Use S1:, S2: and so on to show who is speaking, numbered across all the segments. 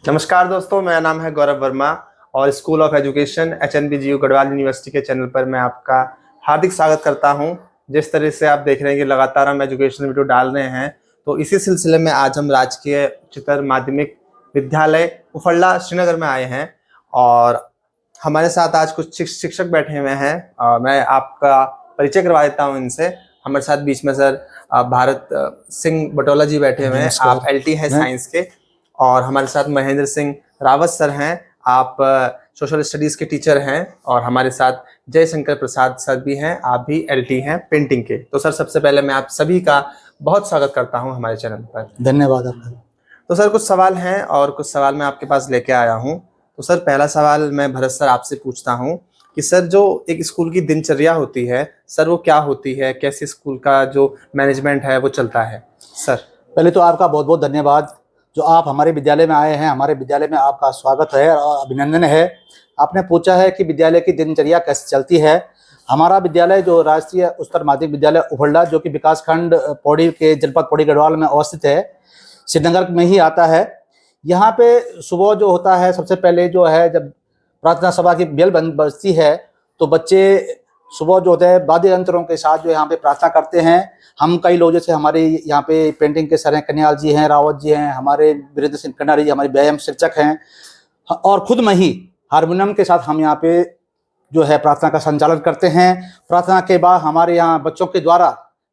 S1: नमस्कार दोस्तों, मेरा नाम है गौरव वर्मा और school of education HNBGU Garhwal university के चैनल पर मैं आपका हार्दिक स्वागत करता हूं। जिस तरह से आप देख रहे हैं कि लगातार हम एजुकेशन वीडियो डाल रहे हैं, तो इसी सिलसिले में आज हम राजकीय उच्चतर माध्यमिक विद्यालय उफरला श्रीनगर में आए हैं और हमारे साथ आज कुछ शिक्षक बैठे हुए हैं। मैं आपका परिचय करवा देता हूँ इनसे। हमारे साथ बीच में सर भारत सिंह बटोला जी बैठे हुए हैं, आप LT हैं साइंस के। और हमारे साथ महेंद्र सिंह रावत सर हैं, आप सोशल स्टडीज के टीचर हैं। और हमारे साथ जयशंकर प्रसाद सर भी हैं, आप भी LT हैं पेंटिंग के। तो सर सबसे पहले मैं आप सभी का बहुत स्वागत करता हूं हमारे चैनल पर।
S2: धन्यवाद आपका।
S1: तो सर कुछ सवाल हैं और कुछ सवाल मैं आपके पास लेके आया हूं। तो सर पहला सवाल मैं भरत सर आपसे पूछता हूं कि सर जो एक स्कूल की दिनचर्या होती है सर वो क्या होती है, कैसे स्कूल का जो मैनेजमेंट है वो चलता है? सर
S2: पहले तो आपका बहुत बहुत धन्यवाद जो आप हमारे विद्यालय में आए हैं। हमारे विद्यालय में आपका स्वागत है और अभिनंदन है। आपने पूछा है कि विद्यालय की दिनचर्या कैसे चलती है। हमारा विद्यालय जो राष्ट्रीय उच्चतर माध्यमिक विद्यालय उफरला, जो कि विकासखंड पौड़ी के जनपद पौड़ी गढ़वाल में अवस्थित है, श्रीनगर में ही आता है। यहाँ पे सुबह जो होता है, सबसे पहले जो है जब प्रार्थना सभा की बेल बजती है तो बच्चे सुबह जो होते हैं वाद्य यंत्रों के साथ जो यहाँ पे प्रार्थना करते हैं। हम कई लोग जैसे हमारे यहाँ पे पेंटिंग के सर हैं, कन्याल जी हैं, रावत जी हैं, हमारे वीरेंद्र सिंह कन्नारी जी हमारे व्यायाम शिक्षक हैं, और खुद में ही हारमोनियम के साथ हम यहाँ पे जो है प्रार्थना का संचालन करते हैं। प्रार्थना के बाद हमारे यहाँ बच्चों के द्वारा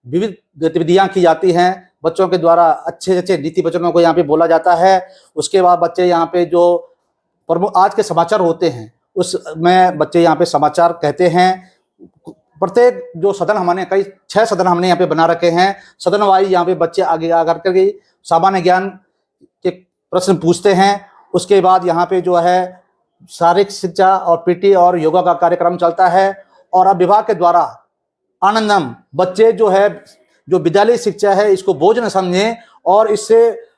S2: विविध गतिविधियाँ की जाती हैं। बच्चों के द्वारा अच्छे अच्छे नीति वचनों को यहाँ पे बोला जाता है। उसके बाद बच्चे यहाँ पे जो प्रमुख आज के समाचार होते हैं उसमें बच्चे यहाँ पे समाचार कहते हैं। प्रत्येक जो सदन हमने कई 6 सदन हमने यहाँ पे बना रखे हैं। सदन वाइज यहाँ पे बच्चे आगे आकर के सामान्य ज्ञान के प्रश्न पूछते हैं। उसके बाद यहाँ पे जो है शारीरिक शिक्षा और PT और योगा का कार्यक्रम चलता है। और अब विभाग के द्वारा आनंदम बच्चे जो है जो विद्यालय शिक्षा है इसको बोझ न समझें और इससे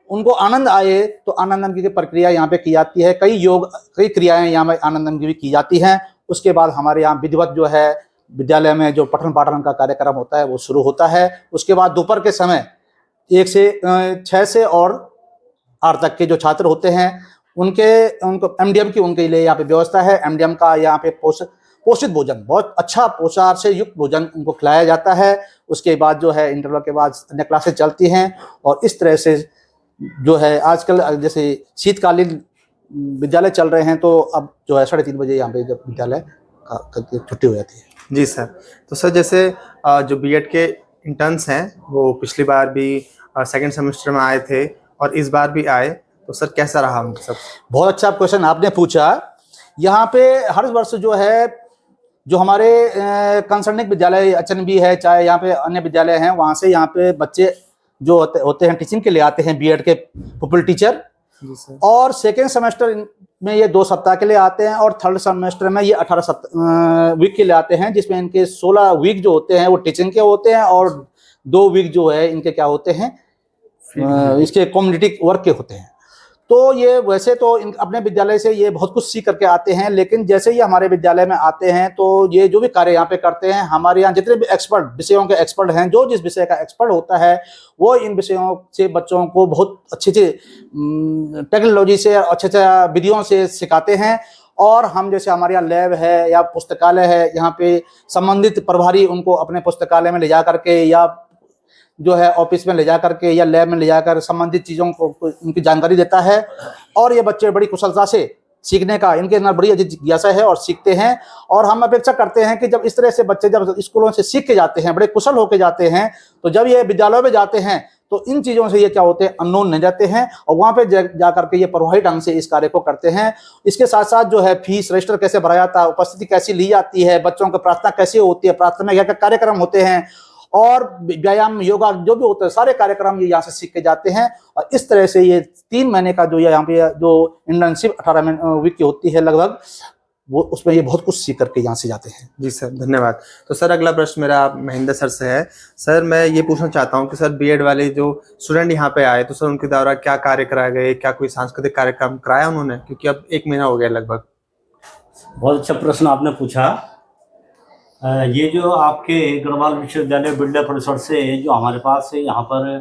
S2: उनको आनंद आए, तो आनंदम की प्रक्रिया यहाँ पे की जाती है। कई क्रियाएं यहाँ पे आनंदम की भी की जाती हैं। उसके बाद हमारे यहाँ विधिवत जो है विद्यालय में जो पठन पाठन का कार्यक्रम होता है वो शुरू होता है। उसके बाद दोपहर के समय 1 से 6 से और 8 तक के जो छात्र होते हैं उनको MDM की उनके लिए यहाँ पे व्यवस्था है। MDM का यहाँ पे पोषित भोजन, बहुत अच्छा पोषाहार से युक्त भोजन उनको खिलाया जाता है। उसके बाद जो है इंटरवल के बाद अन्य क्लासेस चलती हैं। और इस तरह से जो है आजकल जैसे शीतकालीन विद्यालय चल रहे हैं तो अब जो है 3:30 बजे यहाँ पे जब विद्यालय का छुट्टी हो जाती है।
S1: जी सर। तो सर जैसे जो B.Ed के इंटर्न्स हैं वो पिछली बार भी 2nd सेमेस्टर में आए थे और इस बार भी आए, तो सर कैसा रहा उनका सब?
S2: बहुत अच्छा क्वेश्चन आपने पूछा। यहाँ पे हर वर्ष जो है जो हमारे कंसर्निंग विद्यालय HNB है, चाहे यहाँ पे अन्य विद्यालय हैं, वहाँ से यहाँ पे बच्चे जो होते हैं टीचिंग के लिए आते हैं B.Ed के पुपिल टीचर। और 2nd सेमेस्टर में ये 2 सप्ताह के लिए आते हैं और 3rd सेमेस्टर में ये 18 वीक के लिए आते हैं, जिसमें इनके 16 वीक जो होते हैं वो टीचिंग के होते हैं और 2 वीक जो है इनके क्या होते हैं इसके कम्युनिटी वर्क के होते हैं। तो ये वैसे तो अपने विद्यालय से ये बहुत कुछ सीख करके आते हैं, लेकिन जैसे ही हमारे विद्यालय में आते हैं तो ये जो भी कार्य यहाँ पे करते हैं, हमारे यहाँ जितने भी एक्सपर्ट विषयों के एक्सपर्ट हैं, जो जिस विषय का एक्सपर्ट होता है वो इन विषयों से बच्चों को बहुत अच्छी टेक्नोलॉजी से अच्छे विधियों से सिखाते हैं। और हम जैसे हमारे यहाँ लैब है या पुस्तकालय है, यहाँ पे संबंधित प्रभारी उनको अपने पुस्तकालय में ले जा करके या जो है ऑफिस में ले जा करके या लैब में ले जाकर संबंधित चीज़ों को उनकी जानकारी देता है। और ये बच्चे बड़ी कुशलता से सीखने का इनके अंदर बड़ी जिज्ञासा है और सीखते हैं। और हम अपेक्षा करते हैं कि जब इस तरह से बच्चे जब स्कूलों से सीख के जाते हैं, बड़े कुशल होके जाते हैं, तो जब ये विद्यालयों में जाते हैं तो इन चीज़ों से ये क्या होते हैं अननोन नहीं जाते हैं और वहाँ पे जा करके ये प्रभावी ढंग से इस कार्य को करते हैं। इसके साथ साथ जो है फीस रजिस्टर कैसे भरा जाता है, उपस्थिति कैसी ली जाती है, बच्चों की प्रार्थना कैसी होती है, प्रार्थना में क्या क्या कार्यक्रम होते हैं और व्यायाम योगा जो भी होता है सारे कार्यक्रम ये यहाँ से सीख के जाते हैं। और इस तरह से ये 3 महीने का जो यहाँ पे जो इंटर्नशिप 18 वीक की होती है लगभग, वो उसमें ये बहुत कुछ सीख करके यहाँ से जाते हैं।
S1: जी सर, धन्यवाद। तो सर अगला प्रश्न मेरा महेंद्र सर से है। सर मैं ये पूछना चाहता हूँ कि सर B.Ed वाले जो स्टूडेंट यहाँ पे आए तो सर उनके द्वारा क्या कार्य कराए गए, क्या कोई सांस्कृतिक कार्यक्रम कराया उन्होंने, क्योंकि अब 1 महीना हो गया लगभग?
S3: बहुत अच्छा प्रश्न आपने पूछा। ये जो आपके गढ़वाल विश्वविद्यालय बिल्डर परिसर से जो हमारे पास है यहाँ पर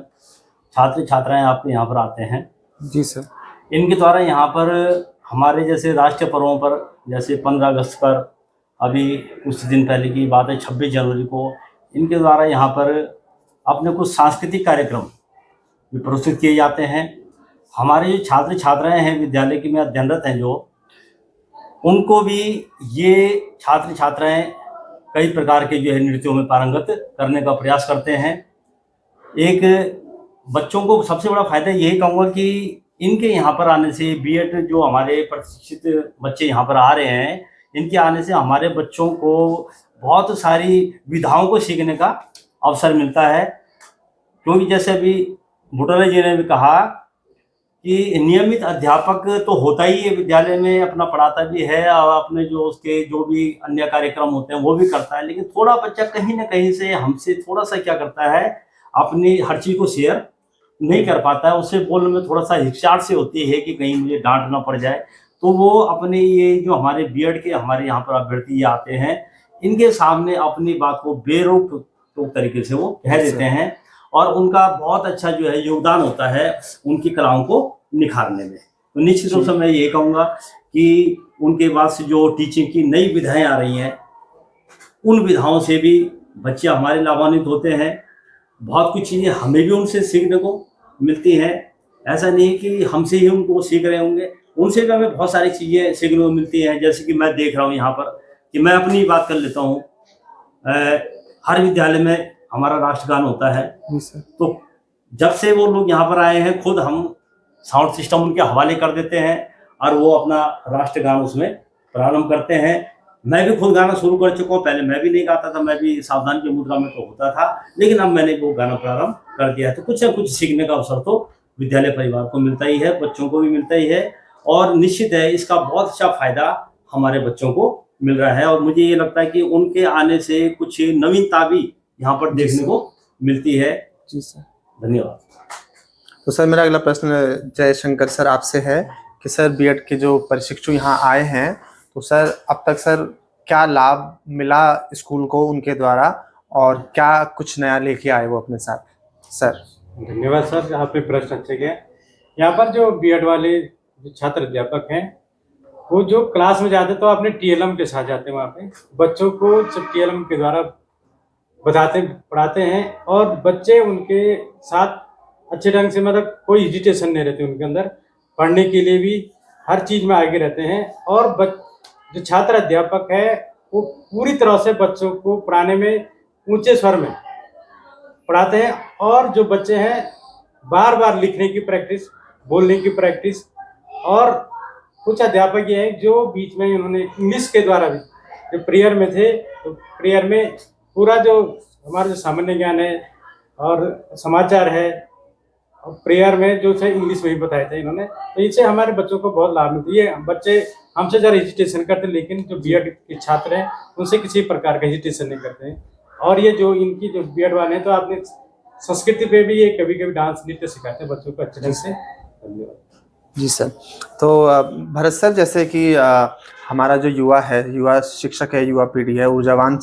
S3: छात्र छात्राएं आपके यहाँ पर आते हैं,
S1: जी सर।
S3: इनके द्वारा यहाँ पर हमारे जैसे राष्ट्रीय पर्वों पर, जैसे 15 अगस्त पर, अभी कुछ दिन पहले की बात है 26 जनवरी को, इनके द्वारा यहाँ पर अपने कुछ सांस्कृतिक कार्यक्रम भी प्रस्तुत किए जाते हैं। हमारे जो छात्र छात्राएं हैं विद्यालय की में अध्ययनरत हैं जो, उनको भी ये छात्र छात्राएं कई प्रकार के जो है नृत्यों में पारंगत करने का प्रयास करते हैं। एक बच्चों को सबसे बड़ा फायदा यही कहूँगा कि इनके यहाँ पर आने से बीएड जो हमारे प्रशिक्षित बच्चे यहाँ पर आ रहे हैं, इनके आने से हमारे बच्चों को बहुत सारी विधाओं को सीखने का अवसर मिलता है। क्योंकि जैसे अभी बुटाला जी ने भी कहा कि नियमित अध्यापक तो होता ही है विद्यालय में, अपना पढ़ाता भी है और अपने जो उसके जो भी अन्य कार्यक्रम होते हैं वो भी करता है, लेकिन थोड़ा बच्चा कहीं ना कहीं से हमसे थोड़ा सा क्या करता है, अपनी हर चीज़ को शेयर नहीं कर पाता है। उससे बोलने में थोड़ा सा हिचकिचाहट से होती है कि कहीं मुझे डांट ना पड़ जाए। तो वो अपने ये जो हमारे बीएड के हमारे यहाँ पर अभ्यर्थी आते हैं, इनके सामने अपनी बात को बेरोक टोक तरीके से वो कह देते हैं और उनका बहुत अच्छा जो है योगदान होता है उनकी कलाओं को निखारने में। तो निश्चित रूप से मैं ये कहूँगा कि उनके पास जो टीचिंग की नई विधाएं आ रही हैं, उन विधाओं से भी बच्चे हमारे लाभान्वित होते हैं। बहुत कुछ चीज़ें हमें भी उनसे सीखने को मिलती हैं। ऐसा नहीं कि हमसे ही उनको सीख रहे होंगे, उनसे भी हमें बहुत सारी चीज़ें सीखने को मिलती हैं। जैसे कि मैं देख रहा हूँ यहाँ पर कि मैं अपनी बात कर लेता हूँ, हर विद्यालय में हमारा राष्ट्रगान होता है। तो जब से वो लोग यहाँ पर आए हैं, खुद हम साउंड सिस्टम उनके हवाले कर देते हैं और वो अपना राष्ट्रगान उसमें प्रारंभ करते हैं। मैं भी खुद गाना शुरू कर चुका हूँ, पहले मैं भी नहीं गाता था, मैं भी सावधान की मुद्रा में तो होता था, लेकिन अब मैंने वो गाना प्रारंभ कर दिया है। तो कुछ ना कुछ सीखने का अवसर तो विद्यालय परिवार को मिलता ही है, बच्चों को भी मिलता ही है और निश्चित है इसका बहुत अच्छा फायदा हमारे बच्चों को मिल रहा है। और मुझे ये लगता है कि उनके आने से कुछ नवीनता भी यहाँ पर देखने को मिलती है।
S1: जी सर,
S3: धन्यवाद।
S1: तो सर मेरा अगला प्रश्न जयशंकर सर आपसे है कि सर बीएड के जो प्रशिक्षु यहाँ आए हैं, तो सर अब तक सर क्या लाभ मिला स्कूल को उनके द्वारा और क्या कुछ नया लेके आए वो अपने साथ? सर
S4: धन्यवाद सर, आपने प्रश्न अच्छे किया। यहाँ पर जो बीएड वाले जो छात्र अध्यापक हैं, वो जो क्लास में जाते तो अपने टीएलएम के साथ जाते हैं, वहाँ पे बच्चों को सब टीएलएम के द्वारा पढ़ाते हैं और बच्चे उनके साथ अच्छे ढंग से, मतलब कोई हेजिटेशन नहीं रहती उनके अंदर, पढ़ने के लिए भी हर चीज़ में आगे रहते हैं। और जो छात्र अध्यापक है वो पूरी तरह से बच्चों को पढ़ाने में ऊंचे स्वर में पढ़ाते हैं। और जो बच्चे हैं बार बार लिखने की प्रैक्टिस, बोलने की प्रैक्टिस, और कुछ अध्यापक ये हैं जो बीच में उन्होंने इंग्लिश के द्वारा भी, जो प्रेयर में थे तो प्रेयर में पूरा जो हमारा जो सामान्य ज्ञान है और समाचार है और प्रेयर में जो थे इंग्लिश में ही बताए थे इन्होंने। तो इससे हमारे बच्चों को बहुत लाभ मिलती है। बच्चे हमसे ज़रा हेजिटेशन करते हैं, लेकिन जो बीएड के छात्र हैं उनसे किसी प्रकार का हेजिटेशन नहीं करते हैं। और ये जो इनकी जो बीएड वाले हैं, तो आपने संस्कृति पे भी ये कभी कभी डांस नृत्य सिखाते हैं बच्चों को अच्छे ढंग से। धन्यवाद।
S1: जी सर, तो भरत सर जैसे कि हमारा जो युवा है, युवा शिक्षक है, युवा पीढ़ी है, ऊर्जावान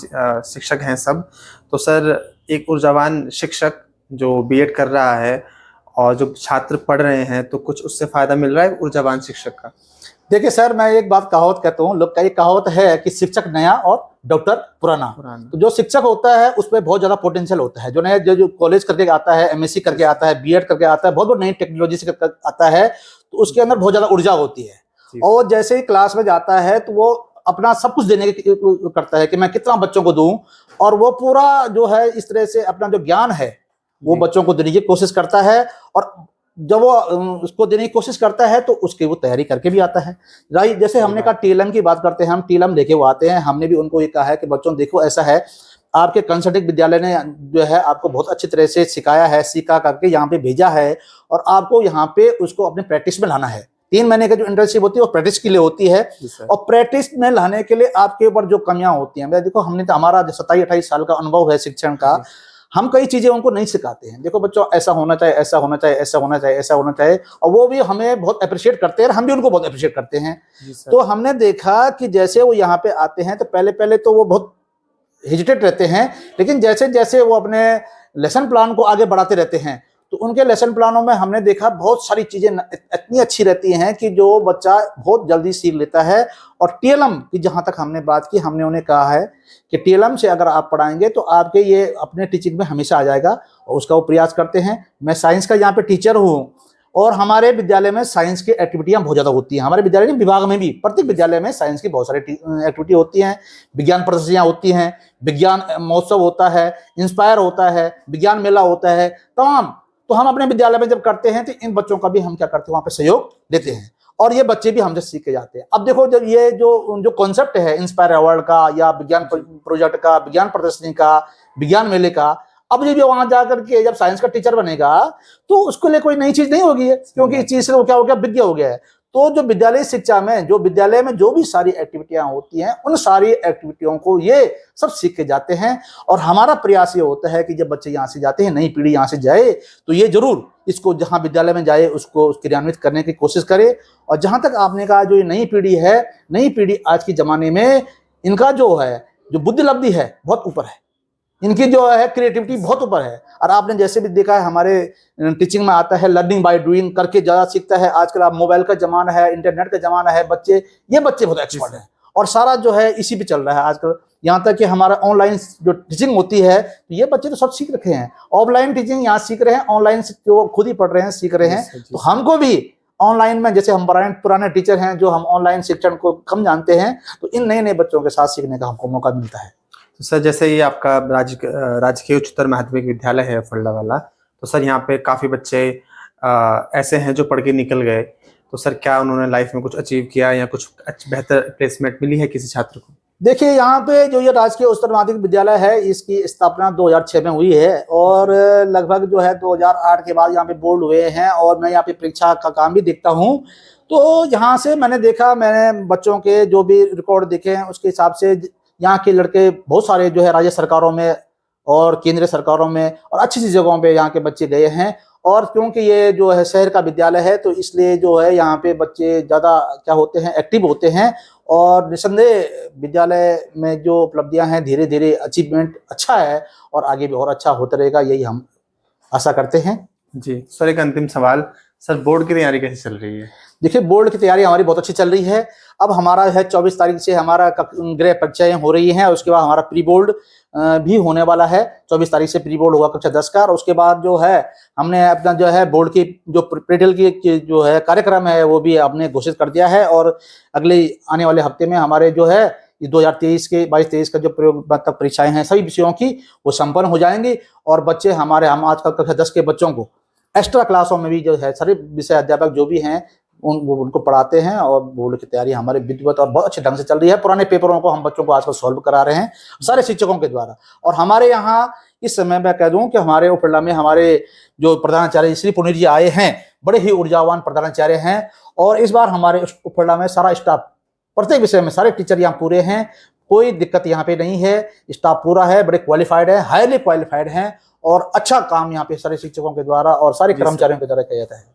S1: शिक्षक हैं सब, तो सर एक ऊर्जावान शिक्षक जो बीएड कर रहा है और जो छात्र पढ़ रहे हैं, तो कुछ उससे फायदा मिल रहा है ऊर्जावान शिक्षक का?
S2: देखिए सर, मैं एक बात कहावत कहता हूँ, लोग का एक कहावत है कि शिक्षक नया और डॉक्टर पुराना। तो जो शिक्षक होता है उसमें बहुत ज्यादा पोटेंशियल होता है। जो नया जो कॉलेज करके आता है, एमएससी करके आता है, बीएड करके आता है, बहुत बहुत नई टेक्नोलॉजी से आता है, तो उसके अंदर बहुत ज्यादा ऊर्जा होती है। और जैसे ही क्लास में जाता है तो वो अपना सब कुछ देने की करता है कि मैं कितना बच्चों को दूं, और वो पूरा जो है इस तरह से अपना जो ज्ञान है वो बच्चों को देने की कोशिश करता है। और जब वो उसको देने की कोशिश करता है तो उसकी वो तैयारी करके भी आता है। राइट, जैसे हमने कहा टीएलएम की बात करते हैं, हम टीएलएम लेके वो आते हैं। हमने भी उनको ये कहा है कि बच्चों देखो ऐसा है, आपके कंसल्टिंग विद्यालय ने जो है आपको बहुत अच्छी तरह से सिखाया है, सीखा करके यहाँ पे भेजा है, और आपको यहाँ पे उसको अपने प्रैक्टिस में लाना है। 3 महीने की जो इंटर्नशिप होती है वो प्रैक्टिस के लिए होती है, और प्रैक्टिस में लाने के लिए आपके ऊपर जो कमियां होती हैं, देखो हमने तो, हमारा 27-28 साल का अनुभव है शिक्षण का, हम कई चीजें उनको नहीं सिखाते हैं। देखो बच्चों, ऐसा होना चाहिए, ऐसा होना चाहिए, ऐसा होना चाहिए, ऐसा होना चाहिए, और वो भी हमें बहुत अप्रिशिएट करते हैं, हम भी उनको बहुत अप्रिशिएट करते हैं। तो हमने देखा कि जैसे वो यहाँ पे आते हैं तो पहले तो वो बहुत हेजिटेट रहते हैं, लेकिन जैसे जैसे वो अपने लेसन प्लान को आगे बढ़ाते रहते हैं तो उनके लेसन प्लानों में हमने देखा बहुत सारी चीजें इतनी अच्छी रहती हैं कि जो बच्चा बहुत जल्दी सीख लेता है। और टीएलएम की जहां तक हमने बात की, हमने उन्हें कहा है कि टीएलएम से अगर आप पढ़ाएंगे तो आपके ये अपने टीचिंग में हमेशा आ जाएगा, और उसका वो प्रयास करते हैं। मैं साइंस का यहाँ पे टीचर हूँ और हमारे विद्यालय में साइंस की एक्टिविटियां बहुत ज़्यादा होती हैं। हमारे विद्यालय के विभाग में भी प्रत्येक विद्यालय में साइंस की बहुत सारी एक्टिविटी होती हैं। विज्ञान प्रदर्शनियां होती हैं, विज्ञान महोत्सव होता है, इंस्पायर होता है, विज्ञान मेला होता है, तमाम। तो हम अपने विद्यालय में जब करते हैं तो इन बच्चों का भी हम क्या करते हैं, वहाँ पे सहयोग देते हैं और ये बच्चे भी हमसे सीख के जाते हैं। अब देखो, जब ये जो कॉन्सेप्ट है इंस्पायर अवार्ड का या विज्ञान प्रोजेक्ट का, विज्ञान प्रदर्शनी का, विज्ञान मेले का, अब ये भी वहां जाकर के जब साइंस का टीचर बनेगा तो उसके लिए कोई नई चीज नहीं होगी है, क्योंकि इस चीज से वो क्या हो गया, विज्ञ हो गया है। तो जो विद्यालय शिक्षा में, जो विद्यालय में जो भी सारी एक्टिविटियां होती हैं, उन सारी एक्टिविटियों को ये सब सीख के जाते हैं। और हमारा प्रयास ये होता है कि जब बच्चे यहाँ से जाते हैं, नई पीढ़ी यहाँ से जाए, तो ये जरूर इसको जहाँ विद्यालय में जाए उसको क्रियान्वित करने की कोशिश करे। और जहां तक आपने कहा, जो ये नई पीढ़ी है, नई पीढ़ी आज के जमाने में इनका जो है, जो बुद्धि लब्धि है बहुत ऊपर है, इनकी जो है क्रिएटिविटी बहुत ऊपर है। और आपने जैसे भी देखा है, हमारे टीचिंग में आता है लर्निंग बाय डूइंग, करके ज़्यादा सीखता है। आजकल आप मोबाइल का जमाना है, इंटरनेट का जमाना है, ये बच्चे बहुत एक्सपर्ट हैं और सारा जो है इसी पे चल रहा है आजकल। यहाँ तक कि हमारा ऑनलाइन जो टीचिंग होती है, तो ये बच्चे तो सब सीख रखे हैं। ऑफलाइन टीचिंग यहाँ सीख रहे हैं, ऑनलाइन जो खुद ही पढ़ रहे हैं, सीख रहे हैं। तो हमको भी ऑनलाइन में, जैसे हम पुराने टीचर हैं जो हम ऑनलाइन शिक्षण को कम जानते हैं, तो इन नए नए बच्चों के साथ सीखने का हमको मौका मिलता है।
S1: तो सर, जैसे ये आपका राजकीय उच्चतर माध्यमिक विद्यालय है फल्ला वाला, तो सर यहाँ पे काफ़ी बच्चे ऐसे हैं जो पढ़ के निकल गए, तो सर क्या उन्होंने लाइफ में कुछ अचीव किया या कुछ बेहतर प्लेसमेंट मिली है किसी छात्र को?
S2: देखिए, यहाँ पे जो ये राजकीय उच्चतर माध्यमिक विद्यालय है, इसकी स्थापना 2006 में हुई है और लगभग जो है 2008 के बाद यहाँ पे बोर्ड हुए हैं। और मैं यहाँ पे परीक्षा का काम भी देखता हूँ, तो यहाँ से मैंने देखा, मैंने बच्चों के जो भी रिकॉर्ड देखे हैं उसके हिसाब से यहाँ के लड़के बहुत सारे जो है राज्य सरकारों में और केंद्रीय सरकारों में और अच्छी अच्छी जगहों पे यहाँ के बच्चे गए हैं। और क्योंकि ये जो है शहर का विद्यालय है, तो इसलिए जो है यहाँ पे बच्चे ज़्यादा क्या होते हैं, एक्टिव होते हैं। और निसंदेह विद्यालय में जो उपलब्धियां हैं, धीरे धीरे अचीवमेंट अच्छा है और आगे भी और अच्छा होता रहेगा, यही हम आशा करते हैं।
S1: जी सर, एक अंतिम सवाल, सर बोर्ड की तैयारी कैसे चल रही है?
S2: देखिए, बोर्ड की तैयारी हमारी बहुत अच्छी चल रही है। अब हमारा है 24 तारीख से हमारा गृह परीक्षाएं हो रही हैं, उसके बाद हमारा प्री बोर्ड भी होने वाला है। 24 तारीख से प्री बोर्ड होगा कक्षा 10 का, और उसके बाद जो है हमने अपना जो है बोर्ड की जो प्रीटेल की जो है कार्यक्रम है वो भी हमने घोषित कर दिया है। और अगले आने वाले हफ्ते में हमारे जो है 2023 के 22-23 का जो प्रयोग तक परीक्षाएं हैं सभी विषयों की, वो संपन्न हो जाएंगी। और बच्चे हमारे, हम आजकल कक्षा 10 के बच्चों को एक्स्ट्रा क्लासों में भी जो है सारे विषय अध्यापक जो भी हैं उनको पढ़ाते हैं। और बोर्ड की तैयारी हमारे विधिवत और बहुत अच्छे ढंग से चल रही है। पुराने पेपरों को हम बच्चों को आजकल सॉल्व करा रहे हैं सारे शिक्षकों के द्वारा। और हमारे यहाँ इस समय मैं कह दूं कि हमारे उपला में हमारे जो प्रधानाचार्य श्री पुनीत जी आए हैं, बड़े ही ऊर्जावान प्रधानाचार्य हैं। और इस बार हमारे उपला में सारा स्टाफ, प्रत्येक विषय में सारे टीचर यहाँ पूरे हैं, कोई दिक्कत यहाँ पे नहीं है। स्टाफ पूरा है, बड़े क्वालिफाइड है, हाईली क्वालिफाइड है और अच्छा काम यहाँ पे सारे शिक्षकों के द्वारा और सारे कर्मचारियों के द्वारा किया जाता है।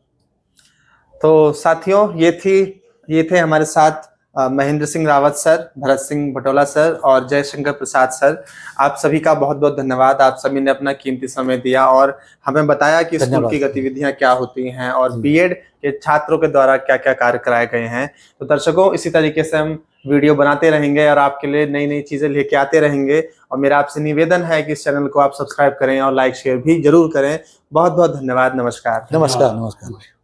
S1: तो साथियों, ये थे हमारे साथ महेंद्र सिंह रावत सर, भरत सिंह भटोला सर और जयशंकर प्रसाद सर। आप सभी का बहुत बहुत धन्यवाद। आप सभी ने अपना कीमती समय दिया और हमें बताया कि स्कूल की गतिविधियां क्या होती हैं और बीएड के छात्रों के द्वारा क्या क्या कार्य कराए गए हैं। तो दर्शकों, इसी तरीके से हम वीडियो बनाते रहेंगे और आपके लिए नई नई चीजें लेके आते रहेंगे। और मेरा आपसे निवेदन है कि इस चैनल को आप सब्सक्राइब करें और लाइक शेयर भी जरूर करें। बहुत बहुत धन्यवाद। नमस्कार।
S2: नमस्कार।